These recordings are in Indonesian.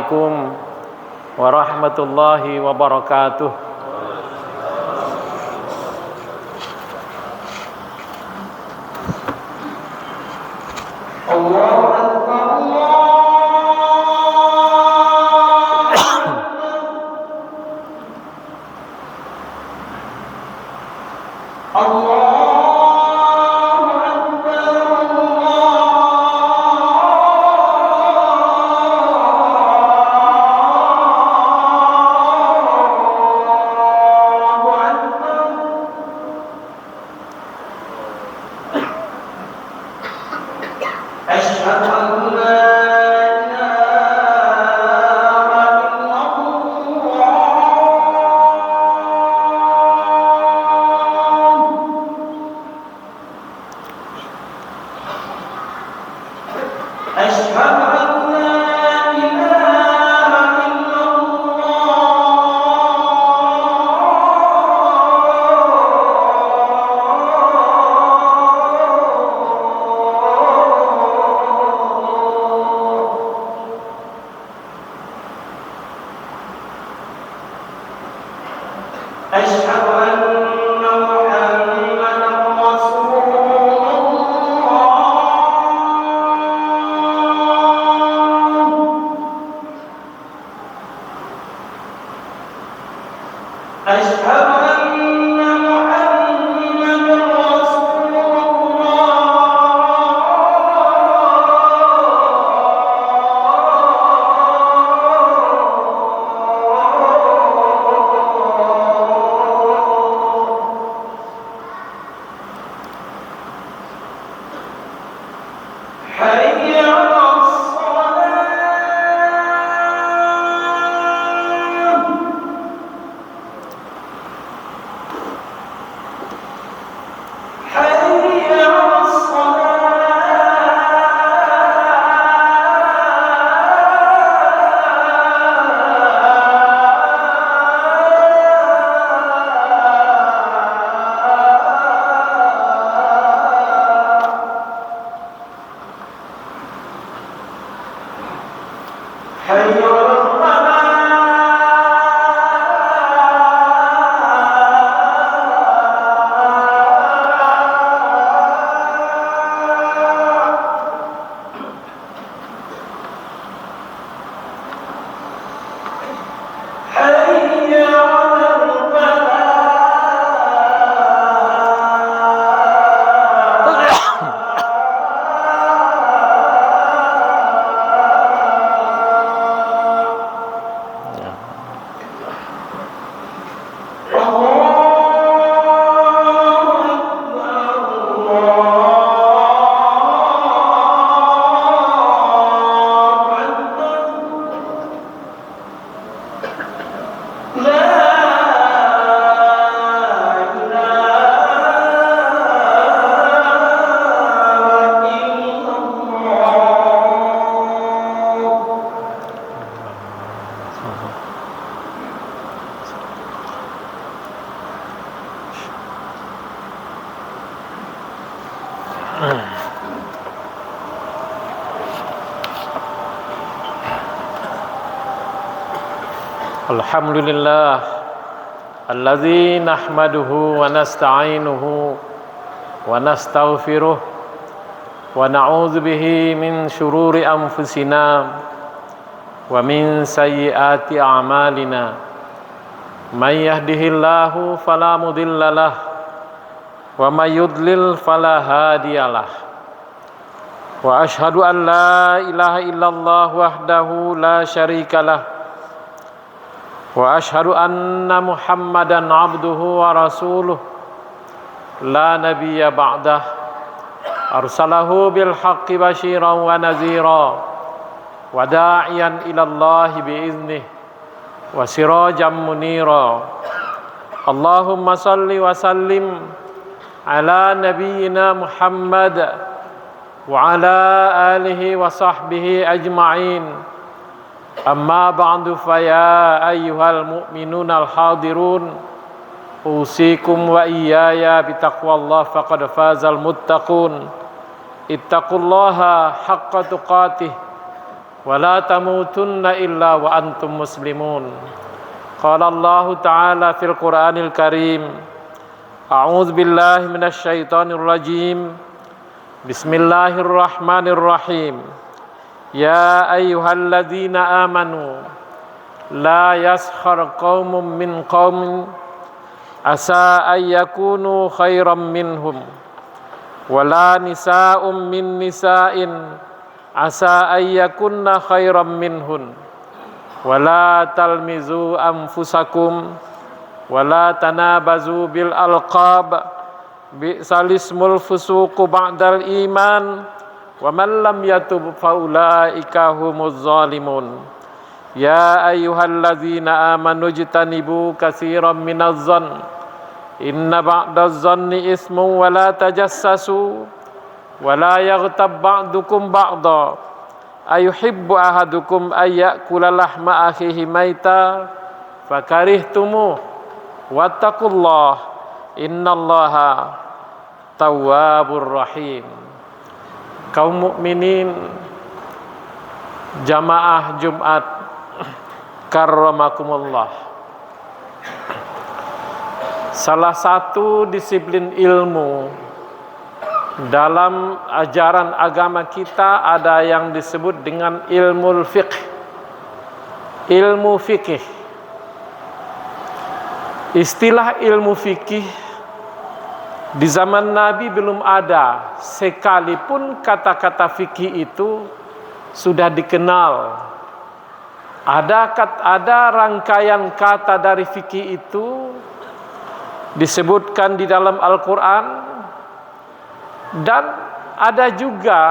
Assalamualaikum warahmatullahi wabarakatuh. Alhamdulillah alladzi nahmaduhu wa nasta'inuhu wa nastaghfiruh wa na'udzu bihi min syururi anfusina wa min sayyiati a'malina may yahdihillahu fala mudhillalah wa may yudlil fala hadiyalah wa asyhadu an la ilaha illallah wahdahu la syarikalah wa asyhadu anna Muhammadan abduhu wa rasuluh la nabiyya ba'dah arsalahu bil haqqi basyiran wa nazira wa da'iyan ila Allah bi iznih wa sirajan munira. Allahumma salli wa sallim ala nabiyyina Muhammad wa ala alihi wa sahbihi ajma'in. Amma ba'du fa ya ayyuhal mu'minuna al-hadirun usikum wa iyaya bitaqwallah faqad fazal muttaqun ittaqullaha haqqa tuqatih ولا تموتن إلا وأنتم مسلمون. قال الله تعالى في القرآن الكريم: أعوذ بالله من الشيطان الرجيم. بسم الله الرحمن الرحيم. يا أيها الذين آمنوا لا يسخر قوم من قوم عسى أن يكونوا خيرا منهم ولا نساء من نساء عسى أن يكن خيرا منهن ولا تلمزوا أنفسكم ولا تنابزوا بالألقاب بئس الاسم الفسوق بعد الإيمان ومن لم يتب فأولئك هم الظالمون. يا أيها الذين آمنوا اجتنبوا كثيرا من الظن إن بعد الظن إثم ولا تجسسوا ولا يغتب بعضكم بعضا أيحب أحدكم أن يأكل لحم أخيه ميتا فكرهتموه واتقوا الله إن الله Tawwabur Rahim. Kaum mukminin jamaah Jumat karramakumullah. Salah satu disiplin ilmu dalam ajaran agama kita ada yang disebut dengan ilmu fiqh. Ilmu fikih. Istilah ilmu fikih di zaman Nabi belum ada, sekalipun kata-kata fikih itu sudah dikenal. Ada rangkaian kata dari fikih itu disebutkan di dalam Al-Quran, dan ada juga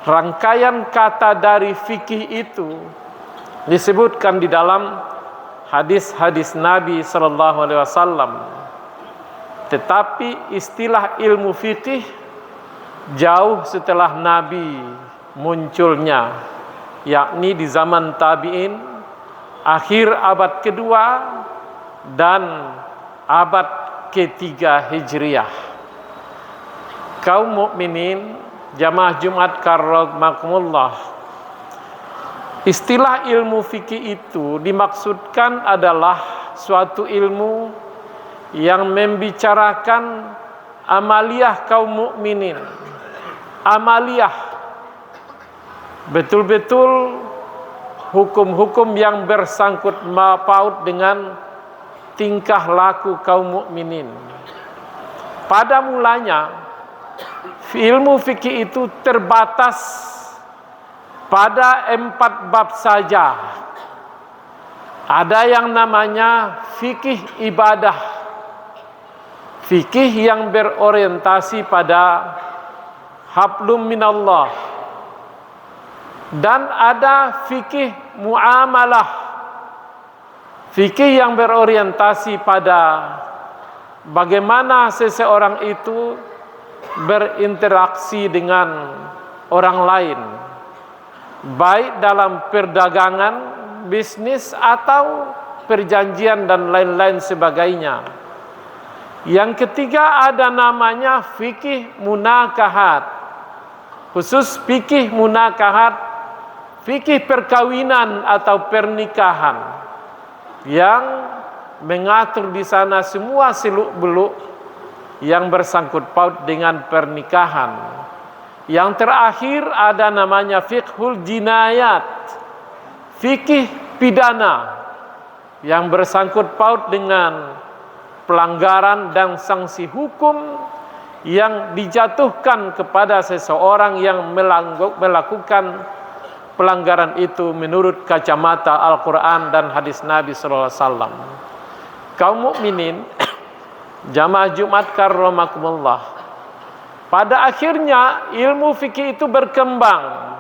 rangkaian kata dari fikih itu disebutkan di dalam hadis-hadis Nabi Sallallahu Alaihi Wasallam. Tetapi istilah ilmu fikih jauh setelah Nabi munculnya, yakni di zaman tabi'in, akhir abad kedua dan abad ketiga Hijriah. Kaum mukminin jamaah Jumat karramakumullah, istilah ilmu fikih itu dimaksudkan adalah suatu ilmu yang membicarakan amaliyah kaum mukminin. Amaliyah betul-betul hukum-hukum yang bersangkut paut dengan tingkah laku kaum mukminin. Pada mulanya ilmu fikih itu terbatas pada 4 bab saja. Ada yang namanya fikih ibadah, fikih yang berorientasi pada hablum minallah, dan ada fikih muamalah, fikih yang berorientasi pada bagaimana seseorang itu berinteraksi dengan orang lain, baik dalam perdagangan, bisnis, atau perjanjian dan lain-lain sebagainya. Yang ketiga ada namanya fikih munakahat, khusus fikih munakahat, fikih perkawinan atau pernikahan, yang mengatur di sana semua seluk-beluk yang bersangkut paut dengan pernikahan. Yang terakhir ada namanya fiqhul jinayat, fikih pidana, yang bersangkut paut dengan pelanggaran dan sanksi hukum yang dijatuhkan kepada seseorang yang melakukan pelanggaran itu menurut kacamata Al-Quran dan hadis Nabi SAW. Kaum mukminin jamaah Jumat karramakumullah, pada akhirnya ilmu fikih itu berkembang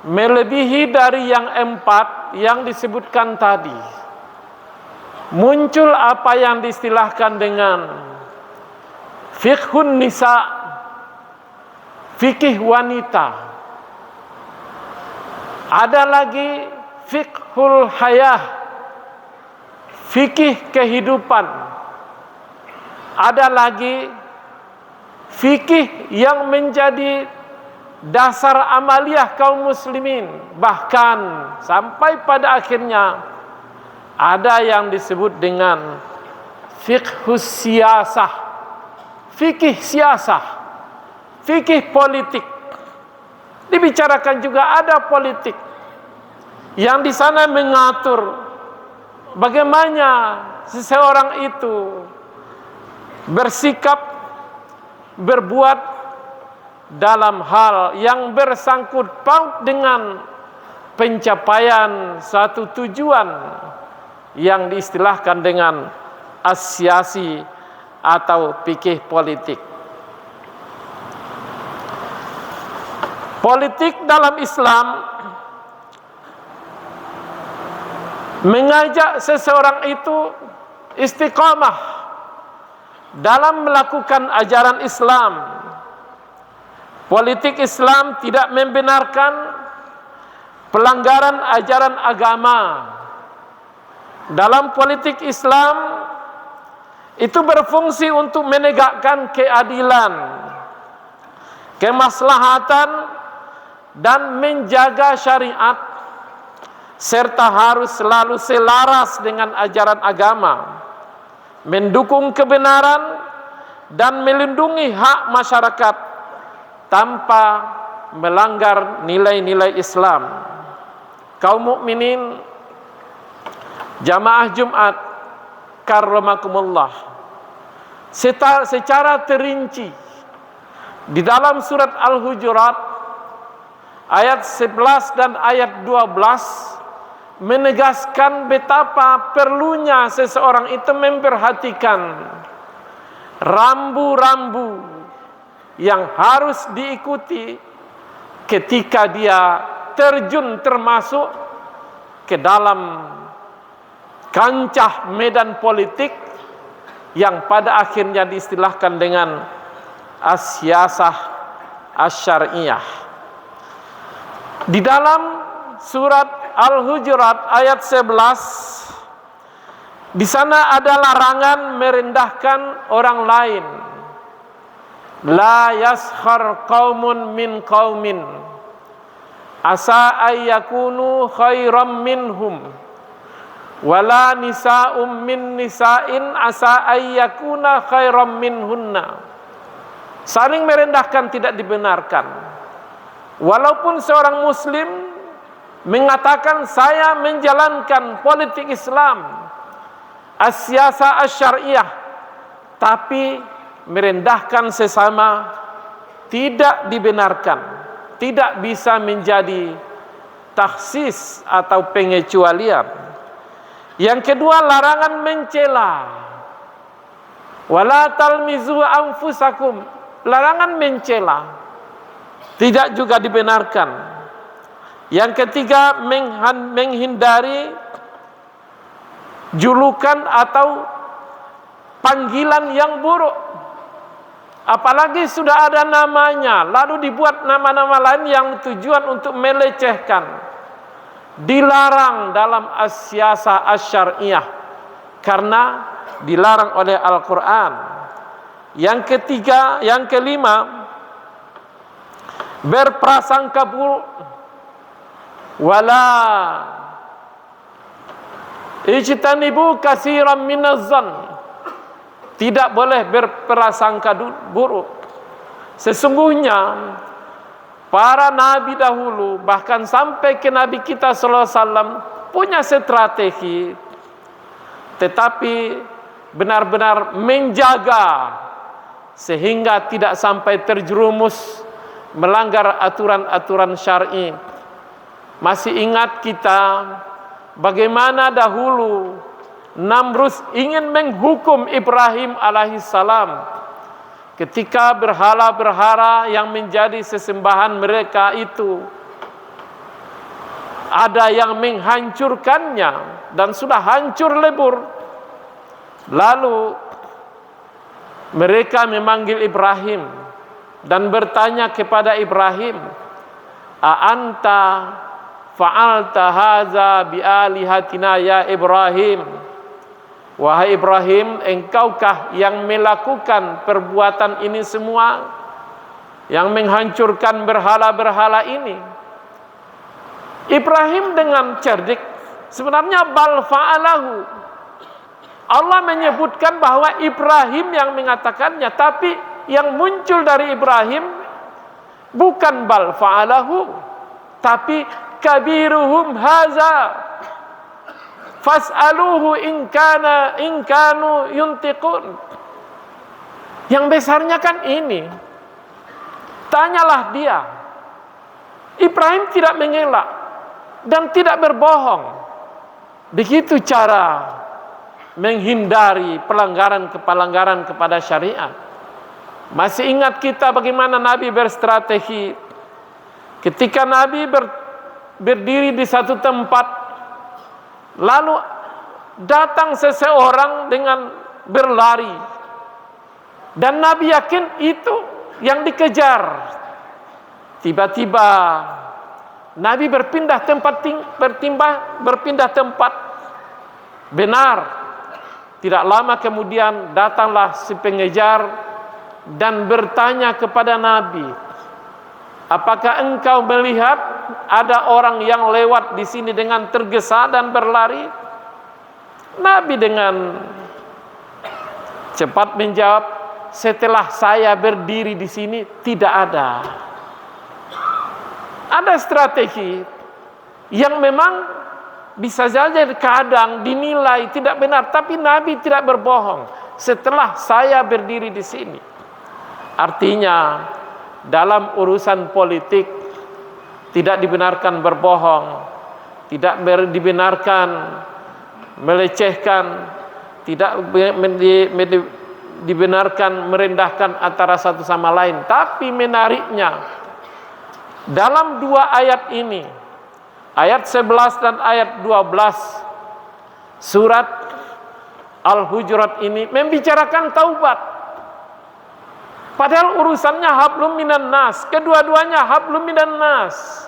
melebihi dari yang 4 yang disebutkan tadi. Muncul apa yang diistilahkan dengan fiqhun nisa, fikih wanita. Ada lagi fiqhul hayah, fikih kehidupan. Ada lagi fikih yang menjadi dasar amaliyah kaum muslimin. Bahkan sampai pada akhirnya ada yang disebut dengan fiqhus siyasah, fikih siyasah, fikih politik. Dibicarakan juga ada politik yang di sana mengatur bagaimana seseorang itu bersikap, berbuat dalam hal yang bersangkut paut dengan pencapaian satu tujuan yang diistilahkan dengan asyasi atau fikih politik. Politik dalam Islam mengajak seseorang itu istiqamah dalam melakukan ajaran Islam. Politik Islam tidak membenarkan pelanggaran ajaran agama. Dalam politik Islam itu berfungsi untuk menegakkan keadilan, kemaslahatan, dan menjaga syariat, serta harus selalu selaras dengan ajaran agama, mendukung kebenaran dan melindungi hak masyarakat tanpa melanggar nilai-nilai Islam. Kaum mukminin jamaah Jumat karramakumullah, secara terinci di dalam surat Al-Hujurat ayat 11 dan ayat 12 menegaskan betapa perlunya seseorang itu memperhatikan rambu-rambu yang harus diikuti ketika dia terjun termasuk ke dalam kancah medan politik yang pada akhirnya diistilahkan dengan as-siyasah asy-syar'iyyah. Di dalam surat Al-Hujurat ayat 11, di sana ada larangan merendahkan orang lain. La yaskhar qaumun min qaumin asa ayyakunu khairam minhum wala nisa'um min nisa'in asa ayyakuna khairam minhunna. Saling merendahkan tidak dibenarkan. Walaupun seorang muslim mengatakan saya menjalankan politik Islam, as-siyasah asy-syar'iyyah, tapi merendahkan sesama tidak dibenarkan, tidak bisa menjadi takhsis atau pengecualian. Yang kedua, larangan mencela. Wala talmizu anfusakum, larangan mencela, tidak juga dibenarkan. Yang ketiga, menghindari julukan atau panggilan yang buruk. Apalagi sudah ada namanya, lalu dibuat nama-nama lain yang tujuan untuk melecehkan. Dilarang dalam as-siyasah asy-syar'iyyah karena dilarang oleh Al-Quran. Yang kelima, berprasangka buruk. Wala ijtanibu katsiran minaz-zann, tidak boleh berprasangka buruk. Sesungguhnya para nabi dahulu, bahkan sampai ke nabi kita sallallahu alaihi wasallam, punya strategi, tetapi benar-benar menjaga sehingga tidak sampai terjerumus melanggar aturan-aturan syar'i. Masih ingat kita bagaimana dahulu Namrud ingin menghukum Ibrahim alaihissalam ketika berhala-berhala yang menjadi sesembahan mereka itu ada yang menghancurkannya dan sudah hancur lebur. Lalu mereka memanggil Ibrahim dan bertanya kepada Ibrahim, "A anta fa'alta hadza bi alihatina ya Ibrahim?" Wahai Ibrahim, engkaukah yang melakukan perbuatan ini semua yang menghancurkan berhala-berhala ini. Ibrahim dengan cerdik, sebenarnya bal fa'alahu. Allah menyebutkan bahwa Ibrahim yang mengatakannya, tapi yang muncul dari Ibrahim bukan bal fa'alahu, tapi kabiruhum haza fas'aluhu in kanu yuntiqun. Yang besarnya kan ini. Tanyalah dia. Ibrahim tidak mengelak dan tidak berbohong. Begitu cara menghindari pelanggaran kepada syariat. Masih ingat kita bagaimana Nabi berstrategi ketika Nabi berdiri di satu tempat, lalu datang seseorang dengan berlari, dan Nabi yakin itu yang dikejar. Tiba-tiba Nabi berpindah tempat. Benar, tidak lama kemudian datanglah si pengejar dan bertanya kepada Nabi, apakah engkau melihat ada orang yang lewat di sini dengan tergesa dan berlari? Nabi dengan cepat menjawab, setelah saya berdiri di sini tidak ada. Ada strategi yang memang bisa saja kadang dinilai tidak benar, tapi Nabi tidak berbohong. Setelah saya berdiri di sini, artinya dalam urusan politik tidak dibenarkan berbohong, tidak dibenarkan melecehkan, tidak dibenarkan merendahkan antara satu sama lain. Tapi menariknya, dalam dua ayat ini, ayat 11 dan ayat 12 surat Al-Hujurat ini membicarakan taubat. Padahal urusannya hablum minan nas, kedua-duanya hablum minan nas.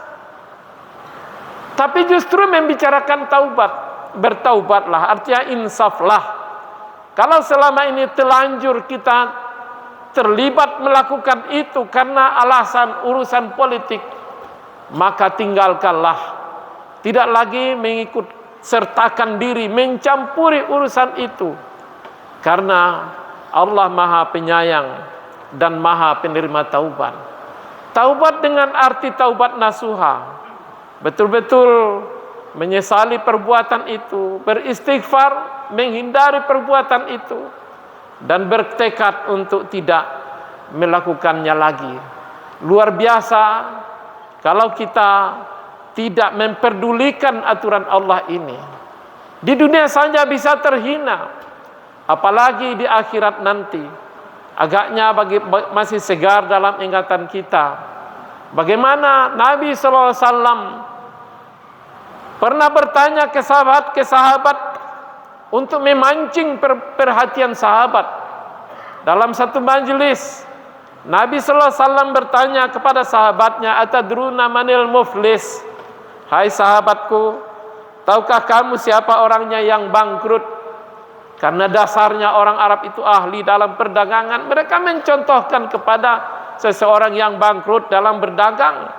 Tapi justru membicarakan taubat. Bertaubatlah, artinya insaflah. Kalau selama ini telanjur kita terlibat melakukan itu karena alasan urusan politik, maka tinggalkanlah. Tidak lagi mengikut sertakan diri, mencampuri urusan itu. Karena Allah Maha Penyayang dan Maha Penerima taubat. Taubat dengan arti taubat nasuha, betul-betul menyesali perbuatan itu, beristighfar, menghindari perbuatan itu, dan bertekad untuk tidak melakukannya lagi. Luar biasa kalau kita tidak memperdulikan aturan Allah ini. Di dunia saja bisa terhina, apalagi di akhirat nanti. Agaknya masih segar dalam ingatan kita bagaimana Nabi SAW pernah bertanya ke sahabat untuk memancing perhatian sahabat. Dalam satu majelis, Nabi SAW bertanya kepada sahabatnya, atadruna manil muflis? Hai sahabatku, tahukah kamu siapa orangnya yang bangkrut? Karena dasarnya orang Arab itu ahli dalam perdagangan. Mereka mencontohkan kepada seseorang yang bangkrut dalam berdagang.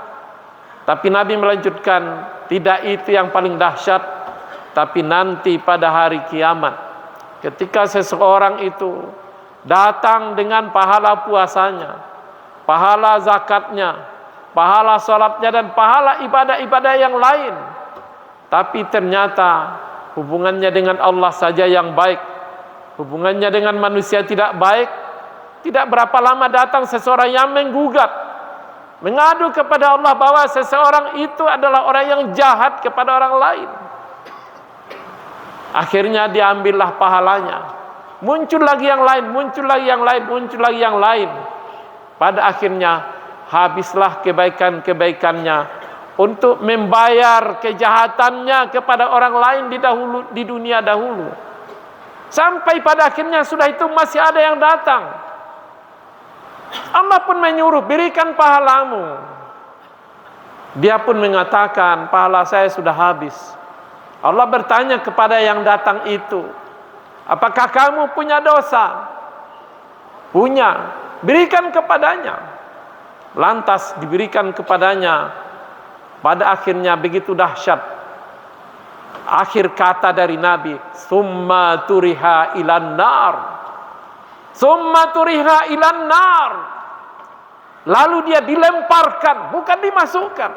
Tapi Nabi melanjutkan, tidak itu yang paling dahsyat, tapi nanti pada hari kiamat, ketika seseorang itu datang dengan pahala puasanya, pahala zakatnya, pahala sholatnya, dan pahala ibadah-ibadah yang lain, tapi ternyata hubungannya dengan Allah saja yang baik, hubungannya dengan manusia tidak baik. Tidak berapa lama datang seseorang yang menggugat, mengadu kepada Allah bahwa seseorang itu adalah orang yang jahat kepada orang lain. Akhirnya diambillah pahalanya. Muncul lagi yang lain, muncul lagi yang lain, muncul lagi yang lain. Pada akhirnya habislah kebaikan-kebaikannya untuk membayar kejahatannya kepada orang lain di dunia dahulu. Sampai pada akhirnya sudah itu masih ada yang datang. Allah pun menyuruh, berikan pahalamu. Dia pun mengatakan, pahala saya sudah habis. Allah bertanya kepada yang datang itu, apakah kamu punya dosa? Punya. Berikan kepadanya. lantas diberikan kepadanya pada akhirnya begitu dahsyat. Akhir kata dari Nabi, summa turiha ilan nar, summa turiha ilan nar. Lalu dia dilemparkan, bukan dimasukkan,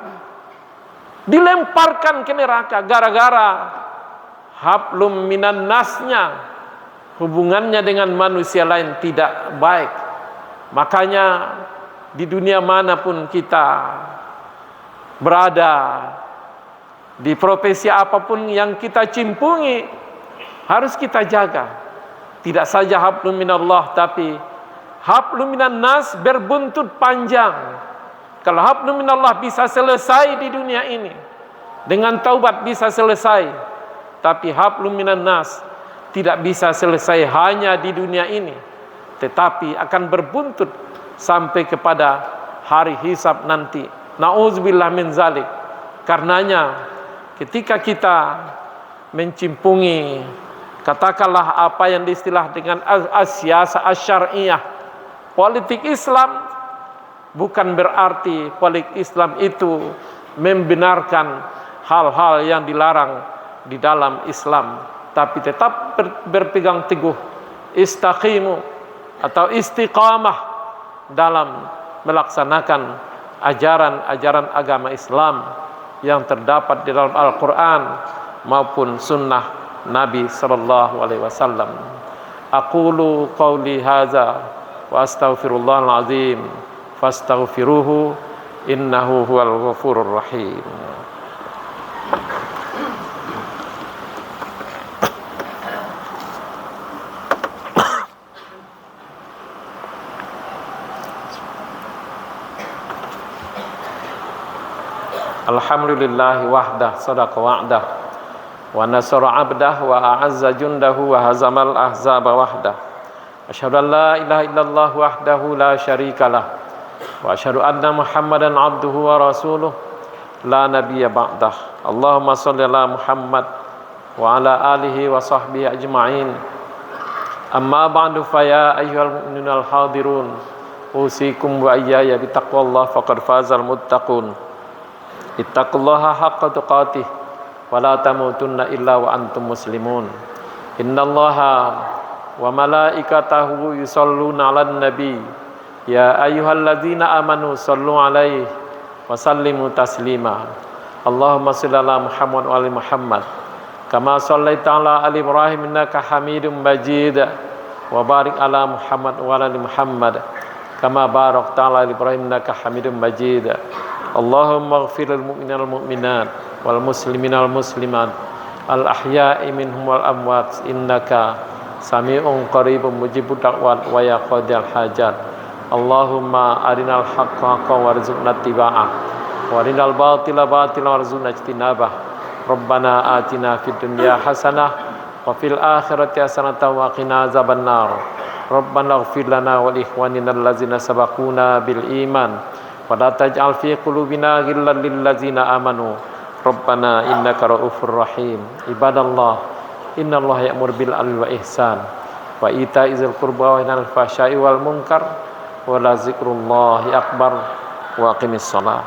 dilemparkan ke neraka gara-gara hablum minan nasnya, hubungannya dengan manusia lain tidak baik. Makanya di dunia manapun kita berada, di profesi apapun yang kita cimpungi, harus kita jaga. Tidak saja hablum minallah, tapi hablum minan nas, berbuntut panjang. Kalau hablum minallah bisa selesai di dunia ini, dengan taubat bisa selesai. Tapi hablum minan nas tidak bisa selesai hanya di dunia ini, tetapi akan berbuntut sampai kepada hari hisab nanti. Nauzubillah min zalik. Karenanya ketika kita mencimpungi, katakanlah apa yang diistilah dengan as-siyasah asy-syar'iyyah, politik Islam, bukan berarti politik Islam itu membenarkan hal-hal yang dilarang di dalam Islam, tapi tetap berpegang teguh, istaqimu atau istiqamah dalam melaksanakan ajaran-ajaran agama Islam yang terdapat di dalam Al-Quran maupun sunnah Nabi sallallahu alaihi wasallam. Aqulu qawli hadza wa astaghfirullahal azim fastaghfiruhu innahu huwal ghafurur rahim. Alhamdulillahi wahdah sadaqa wa'dah wa nasara abdah wa a'azza jundahu wa hazamal ahzaba wahdah. Asyhadu an la ilaha illallah wahdahu la syarikalah wa asyhadu anna Muhammadan abduhu wa rasuluh la nabiyya ba'dah. Allahumma shalli ala Muhammad wa ala alihi wa sahbihi ajma'in. Amma ba'du, fa ya ayyuhal mu'minuna al-hadirun, usikum wa iyaya bi taqwallah faqad fazal muttaqun. Ittaqullaha haqqa tuqatih wa la tamutunna illa wa antum muslimun. Innallaha wa malaikatahu yusholluna 'alan nabi ya ayyuhalladzina amanu shallu 'alaihi wa sallimu taslima. Allahumma shalli ala Muhammad wa ali Muhammad kama shallaita ala ali Ibrahim innaka Hamidum Majid wa barik ala Muhammad wa ali Muhammad kama barakta ala Ibrahim innaka Hamidum Majid. Allahumma ighfir lil mu'minina wal mu'minat wal muslimina wal muslimat al ahya'i minhum wal amwat innaka sami'un qaribun mujibud da'wat wa ya qadiyal hajat. Allahumma arinal haqqa haqqan warzuqna ittiba'ah wa arinal batila batilan warzuqna ijtinabah. Rabbana atina fid dunya hasanah wa fil akhirati hasanatan wa qina azabannar. Rabbana ighfir lana wa li ikhwanina allazina sabaquna bil iman wa la taj'al fi qulubina ghillan lil ladzina amanu Rabbana innaka raufur rahim. Ibadallah, innallaha ya'muru bil 'adli wa ihsan wa ita'izil qurba wa yanha 'anil fahsya'i wal munkar wa la dzikrullahi akbar wa aqimis shalah.